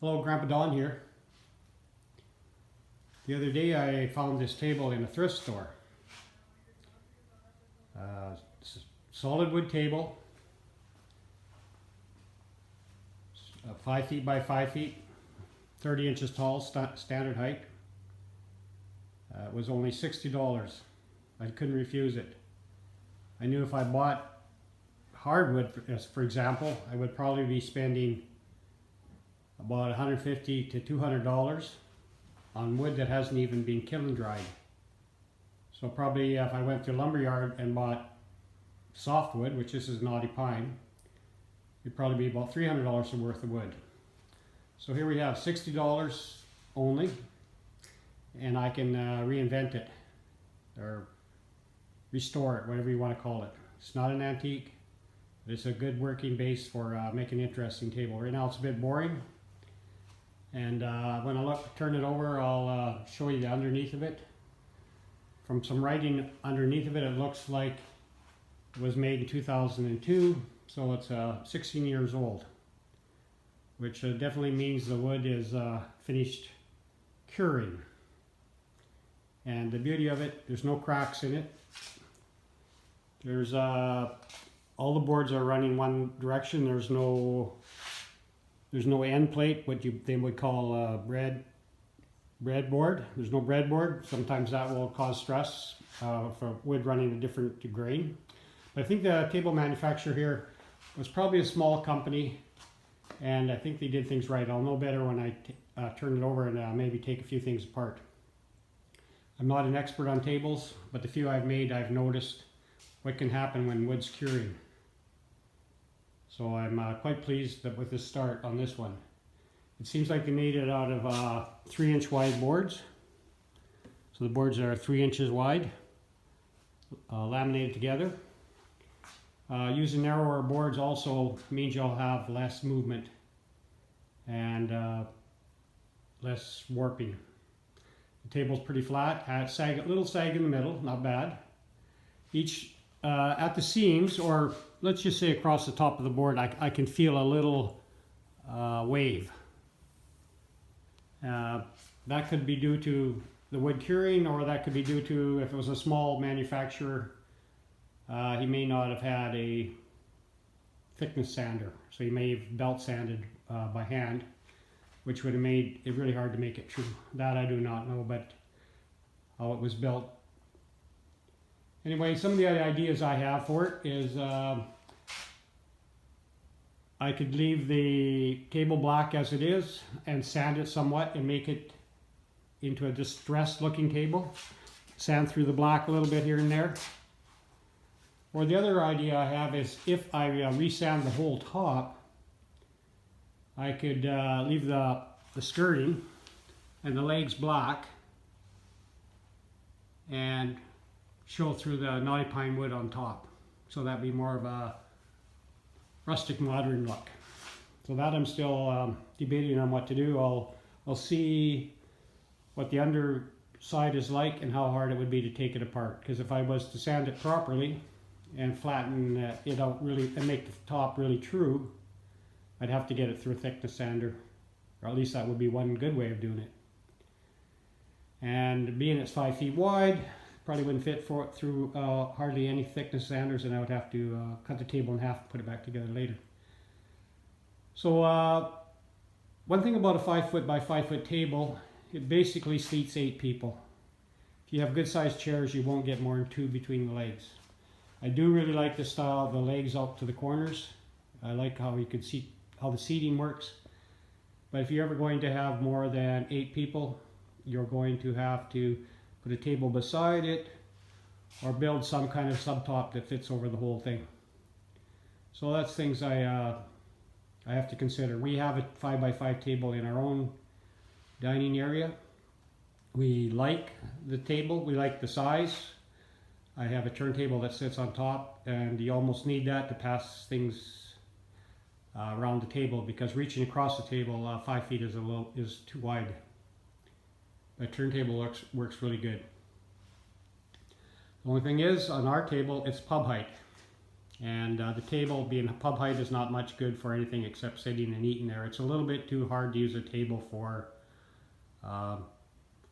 Hello, Grandpa Don here. The other day I found this table in a thrift store. It's a solid wood table, 5 feet by 5 feet, 30 inches tall, standard height. It was only $60. I couldn't refuse it. I knew if I bought hardwood, for example, I would probably be spending about $150 to $200 on wood that hasn't even been kiln dried. So probably if I went to a lumberyard and bought softwood, which this is knotty pine, it'd probably be about $300 worth of wood. So here we have $60 only, and I can reinvent it or restore it, whatever you want to call it. It's not an antique, but it's a good working base for making an interesting table. Right now it's a bit boring, and when I turn it over, I'll show you the underneath of it. From some writing underneath of it, it looks like it was made in 2002, so it's 16 years old, which definitely means the wood is finished curing. And the beauty of it, there's no cracks in it. There's all the boards are running one direction. There's no end plate, what they would call breadboard. There's no breadboard. Sometimes that will cause stress for wood running a different grain. But I think the table manufacturer here was probably a small company, and I think they did things right. I'll know better when I turn it over and maybe take a few things apart. I'm not an expert on tables, but the few I've made, I've noticed what can happen when wood's curing. So I'm quite pleased with the start on this one. It seems like they made it out of 3-inch wide boards. So the boards are 3 inches wide, laminated together. Using narrower boards also means you'll have less movement and less warping. The table's pretty flat, a little sag in the middle, not bad. Each at the seams, or let's just say across the top of the board, I can feel a little wave. That could be due to the wood curing, or that could be due to, if it was a small manufacturer, he may not have had a thickness sander, so he may have belt sanded by hand, which would have made it really hard to make it true. That I do not know, but how it was built. Anyway, some of the ideas I have for it is I could leave the table black as it is and sand it somewhat and make it into a distressed looking table. Sand through the black a little bit here and there. Or the other idea I have is if I resand the whole top, I could leave the skirting and the legs black and show through the knotty pine wood on top. So that'd be more of a rustic modern look. So that I'm still debating on what to do. I'll see what the underside is like and how hard it would be to take it apart. Because if I was to sand it properly and flatten it out really and make the top really true, I'd have to get it through a thickness sander, or at least that would be one good way of doing it. And being it's 5 feet wide, probably wouldn't fit through hardly any thickness sanders, and I would have to cut the table in half and put it back together later. So one thing about a 5 foot by 5 foot table, it basically seats 8 people. If you have good sized chairs, you won't get more than 2 between the legs. I do really like the style of the legs out to the corners. I like how you could see how the seating works. But if you're ever going to have more than 8 people, you're going to have to put a table beside it or build some kind of subtop that fits over the whole thing. So that's things I have to consider. We have a 5 by 5 table in our own dining area. We like the table, we like the size. I have a turntable that sits on top, and you almost need that to pass things around the table, because reaching across the table 5 feet is too wide. A turntable works really good. The only thing is, on our table, it's pub height. And the table, being pub height, is not much good for anything except sitting and eating there. It's a little bit too hard to use a table for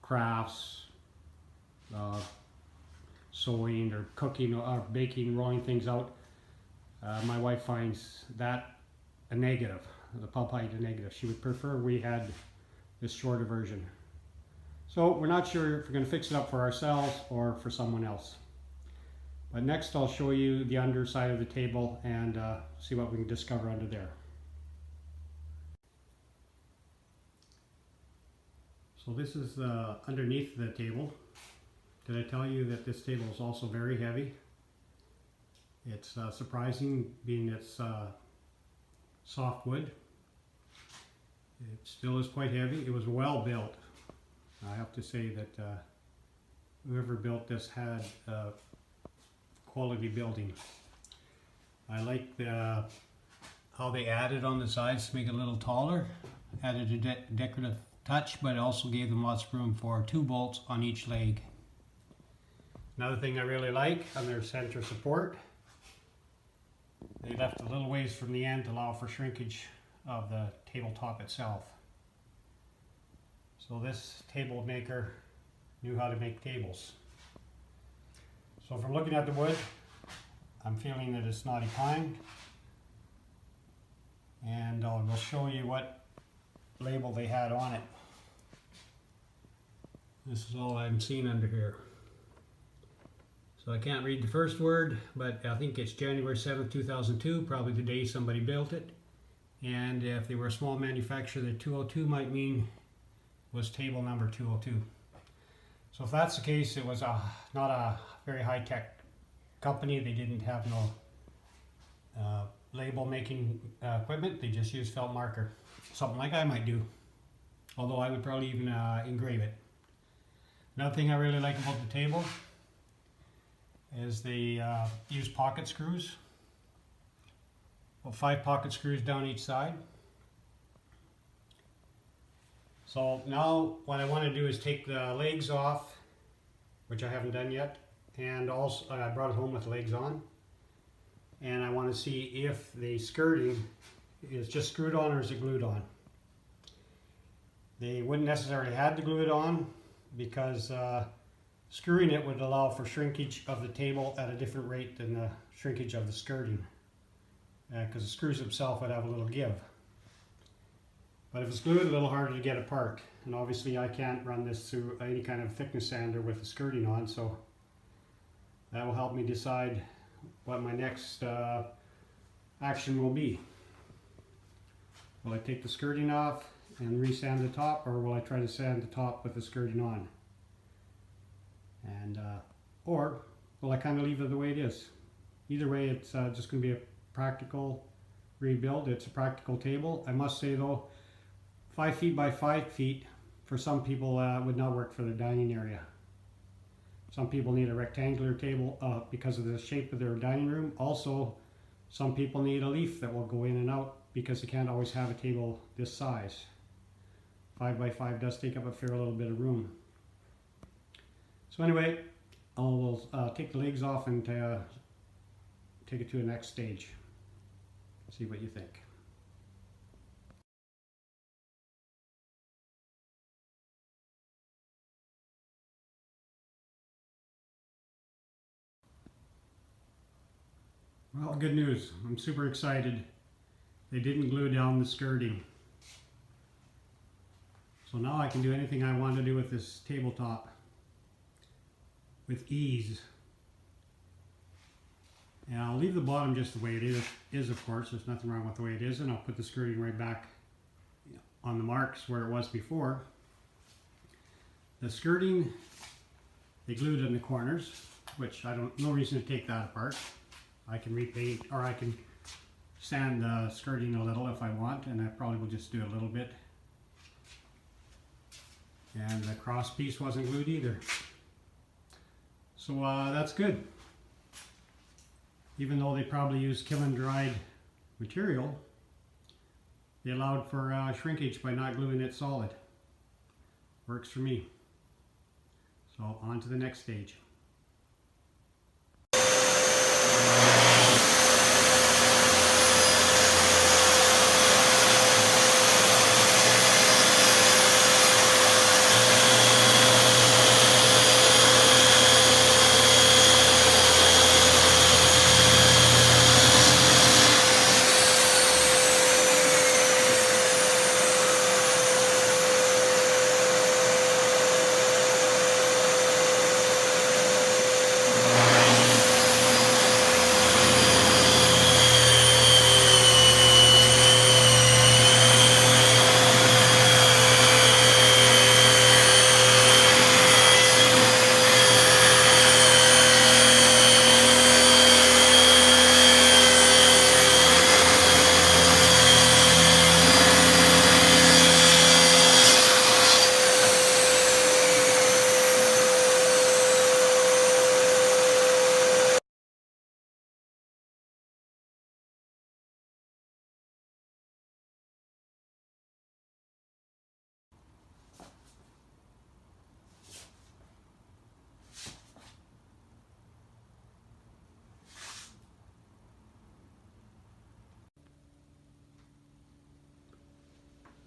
crafts, sewing or cooking or baking, rolling things out. My wife finds that a negative, the pub height a negative. She would prefer we had this shorter version. So we're not sure if we're going to fix it up for ourselves or for someone else. But next I'll show you the underside of the table and see what we can discover under there. So this is underneath the table. Did I tell you that this table is also very heavy? It's surprising, being it's soft wood. It still is quite heavy. It was well built. I have to say that whoever built this had quality building. I like how they added on the sides to make it a little taller. Added a decorative touch, but it also gave them lots of room for 2 bolts on each leg. Another thing I really like on their center support, they left a little ways from the end to allow for shrinkage of the tabletop itself. So this table maker knew how to make tables. So from looking at the wood, I'm feeling that it's knotty pine, and I will show you what label they had on it. This is all I'm seeing under here. So I can't read the first word, but I think it's January 7th, 2002, probably the day somebody built it. And if they were a small manufacturer, the 202 might mean was table number 202. So if that's the case, it was not a very high-tech company. They didn't have no label making equipment. They just used felt marker, something like I might do, although I would probably even engrave it. Another thing I really like about the table is they use pocket screws. Well, 5 pocket screws down each side. So now what I want to do is take the legs off, which I haven't done yet, and also I brought it home with the legs on, and I want to see if the skirting is just screwed on or is it glued on. They wouldn't necessarily have to glue it on, because screwing it would allow for shrinkage of the table at a different rate than the shrinkage of the skirting, because the screws themselves would have a little give. But if it's glued, a little harder to get apart. And obviously I can't run this through any kind of thickness sander with the skirting on, so that will help me decide what my next action will be. Will I take the skirting off and resand the top, or will I try to sand the top with the skirting on? And or will I kind of leave it the way it is? Either way, it's just going to be a practical rebuild. It's a practical table. I must say though, 5 feet by 5 feet for some people would not work for their dining area. Some people need a rectangular table because of the shape of their dining room. Also, some people need a leaf that will go in and out because they can't always have a table this size. 5 by 5 does take up a fair little bit of room. So anyway, I'll take the legs off and take it to the next stage. See what you think. Well, good news. I'm super excited. They didn't glue down the skirting. So now I can do anything I want to do with this tabletop with ease. And I'll leave the bottom just the way it is, of course. There's nothing wrong with the way it is, and I'll put the skirting right back on the marks where it was before. The skirting, they glued in the corners, which no reason to take that apart. I can repaint, or I can sand the skirting a little if I want, and I probably will just do a little bit. And the cross piece wasn't glued either. So that's good. Even though they probably used kiln dried material, they allowed for shrinkage by not gluing it solid. Works for me. So on to the next stage.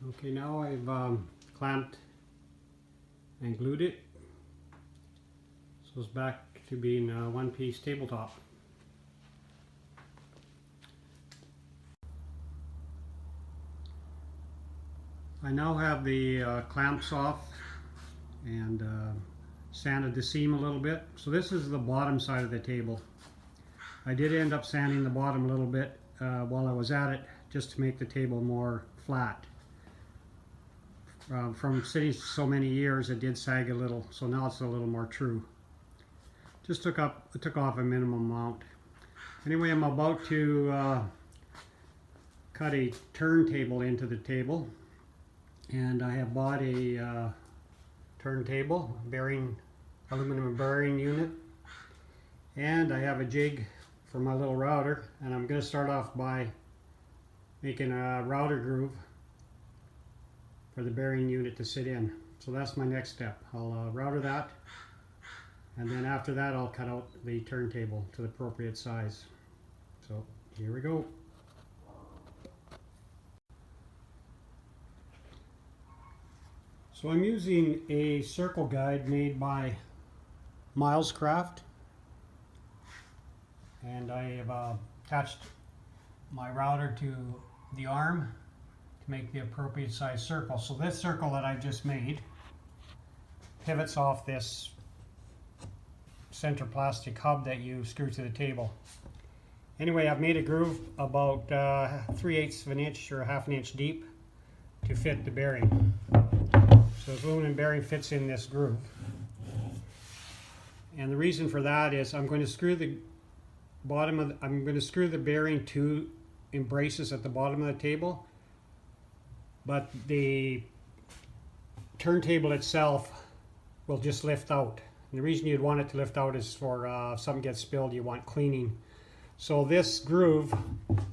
Okay, now I've clamped and glued it, so it's back to being a one-piece tabletop. I now have the clamps off and sanded the seam a little bit. So this is the bottom side of the table. I did end up sanding the bottom a little bit while I was at it, just to make the table more flat. From sitting so many years, it did sag a little, so now it's a little more true. Just took off a minimum amount. Anyway, I'm about to cut a turntable into the table, and I have bought a turntable aluminum bearing unit, and I have a jig for my little router, and I'm going to start off by making a router groove for the bearing unit to sit in. So that's my next step. I'll router that, and then after that I'll cut out the turntable to the appropriate size. So here we go. So I'm using a circle guide made by Miles Craft, and I have attached my router to the arm to make the appropriate size circle. So this circle that I just made pivots off this center plastic hub that you screw to the table. Anyway, I've made a groove about 3/8 of an inch or 1/2 inch deep to fit the bearing. So the aluminum bearing fits in this groove. And the reason for that is I'm going to screw the bearing to braces at the bottom of the table, but the turntable itself will just lift out. And the reason you'd want it to lift out is for if something gets spilled, you want cleaning. So this groove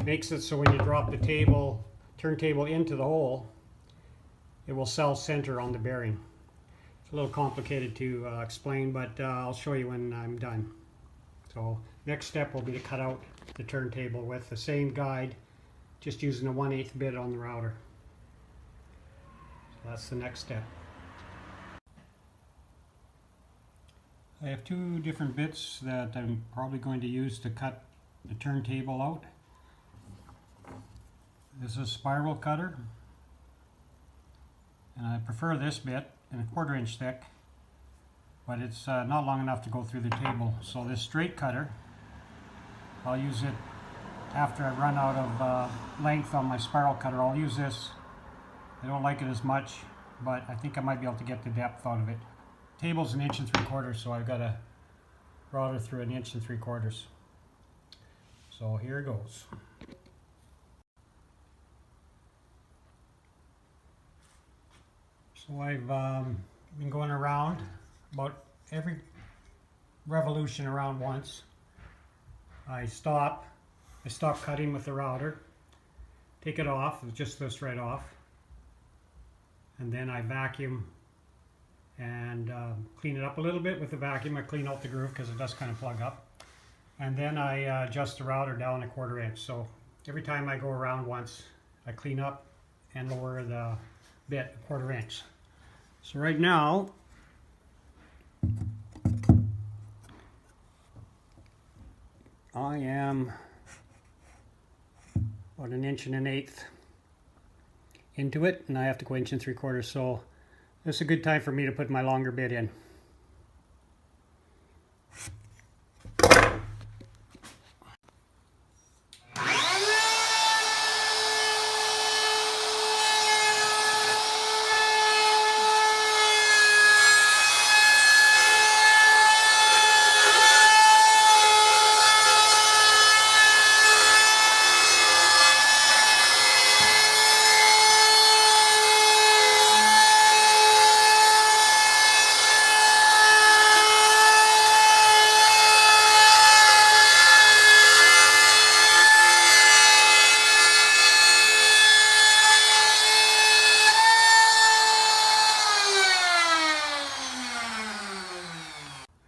makes it so when you drop the turntable into the hole, it will self-center on the bearing. It's a little complicated to explain, but I'll show you when I'm done. So next step will be to cut out the turntable with the same guide, just using a 1/8 bit on the router. So that's the next step. I have two different bits that I'm probably going to use to cut the turntable out. This is a spiral cutter, and I prefer this bit in 1/4 inch thick, but it's not long enough to go through the table. So this straight cutter, I'll use it after I run out of length on my spiral cutter. I'll use this. I don't like it as much, but I think I might be able to get the depth out of it. Table's 1 3/4 inches, so I've got to router through 1 3/4 inches. So here it goes. So I've been going around about every revolution around once. I stop cutting with the router, take it off, it just lifts right off, and then I vacuum and clean it up a little bit with the vacuum. I clean out the groove because it does kind of plug up, and then I adjust the router down 1/4 inch. So every time I go around once, I clean up and lower the bit 1/4 inch. So right now, I am about 1 1/8 inches into it, and I have to go 1 3/4 inches. So this is a good time for me to put my longer bit in.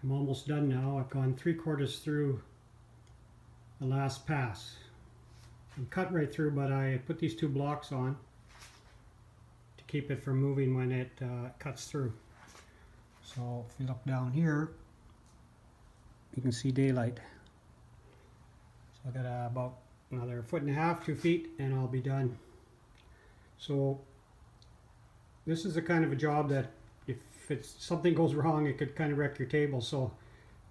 I'm almost done now. I've gone 3/4 through the last pass. I'm cut right through, but I put these two blocks on keep it from moving when it cuts through. So if you look down here, you can see daylight. So I got about another 1.5 feet, 2 feet, and I'll be done. So this is a kind of a job that if something goes wrong, it could kind of wreck your table. So,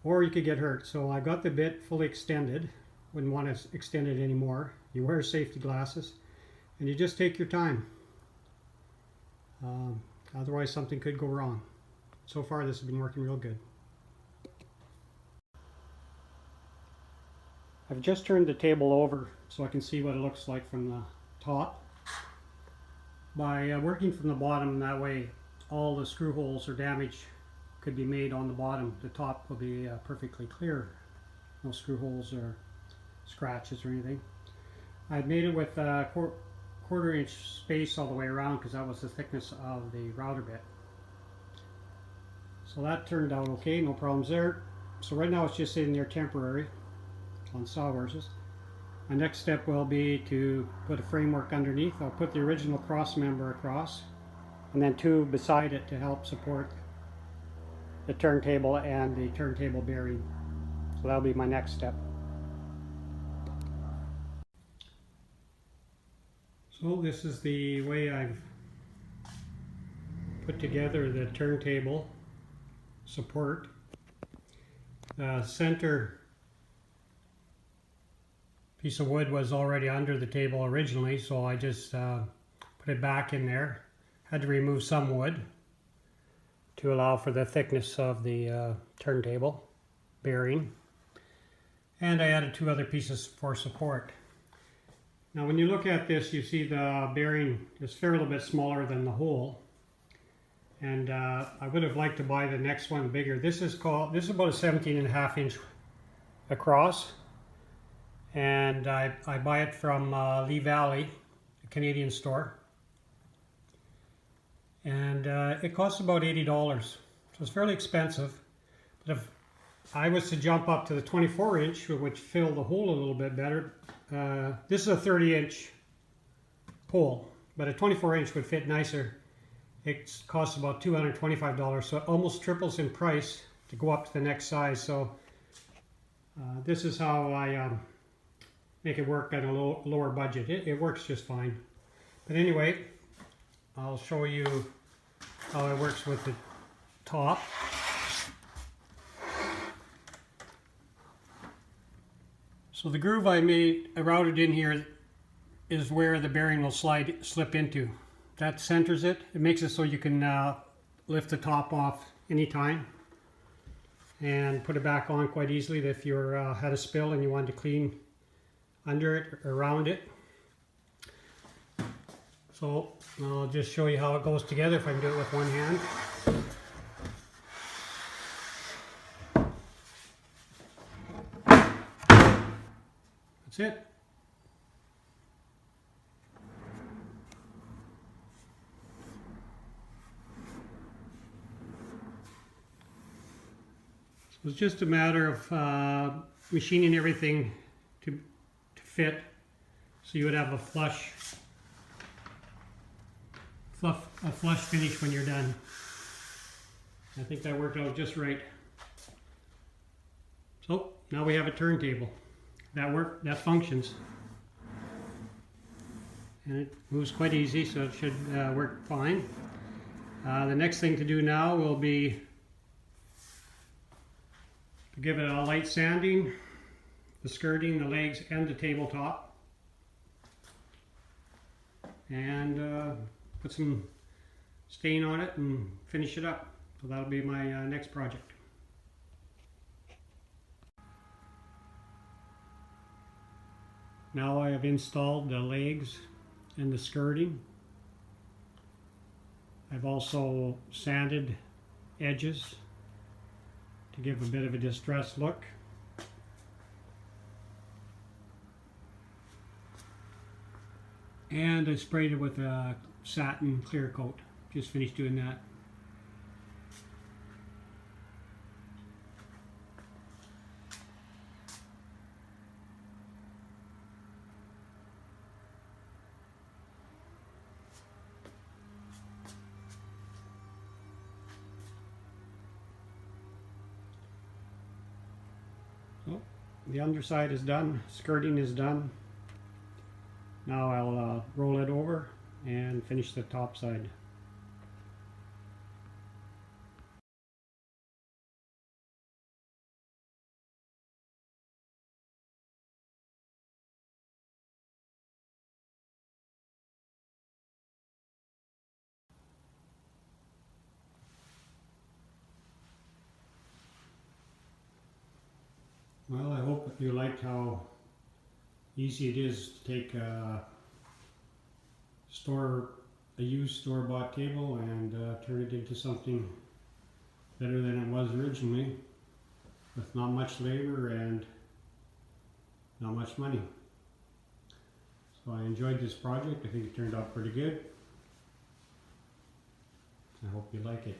or you could get hurt. So I got the bit fully extended. Wouldn't want to extend it anymore. You wear safety glasses, and you just take your time. Otherwise, something could go wrong. So far, this has been working real good. I've just turned the table over so I can see what it looks like from the top. By working from the bottom, that way all the screw holes or damage could be made on the bottom. The top will be perfectly clear. No screw holes or scratches or anything. I made it with a quarter-inch space all the way around because that was the thickness of the router bit. So that turned out okay, no problems there. So right now it's just sitting there temporary on sawhorses. My next step will be to put a framework underneath. I'll put the original cross member across and then two beside it to help support the turntable and the turntable bearing. So that'll be my next step. So this is the way I've put together the turntable support. The center piece of wood was already under the table originally, so I just put it back in there. Had to remove some wood to allow for the thickness of the turntable bearing. And I added two other pieces for support. Now when you look at this, you see the bearing is fairly bit smaller than the hole. And I would have liked to buy the next one bigger. This is about a 17.5 inch across. And I buy it from Lee Valley, a Canadian store. And it costs about $80. So it's fairly expensive. But if I was to jump up to the 24 inch, which fill the hole a little bit better, this is a 30 inch hole, but a 24 inch would fit nicer. It costs about $225, so it almost triples in price to go up to the next size. So this is how I make it work at a lower budget. It works just fine. But anyway, I'll show you how it works with the top. So the groove I routed in here is where the bearing will slip into. That centers it. It makes it so you can lift the top off anytime and put it back on quite easily if you had a spill and you wanted to clean under it or around it. So I'll just show you how it goes together if I can do it with one hand. That's it. So it's just a matter of machining everything to fit, so you would have a flush finish when you're done. I think that worked out just right. So now we have a turntable that functions, and it moves quite easy, so it should work fine. The next thing to do now will be to give it a light sanding, the skirting, the legs, and the tabletop, and put some stain on it and finish it up. So that'll be my next project. Now I have installed the legs and the skirting. I've also sanded edges to give a bit of a distressed look. And I sprayed it with a satin clear coat. Just finished doing that. the underside is done, skirting is done. Now I'll roll it over and finish the top side. Well, I hope you liked how easy it is to take a used store-bought table and turn it into something better than it was originally, with not much labor and not much money. So I enjoyed this project. I think it turned out pretty good. I hope you like it.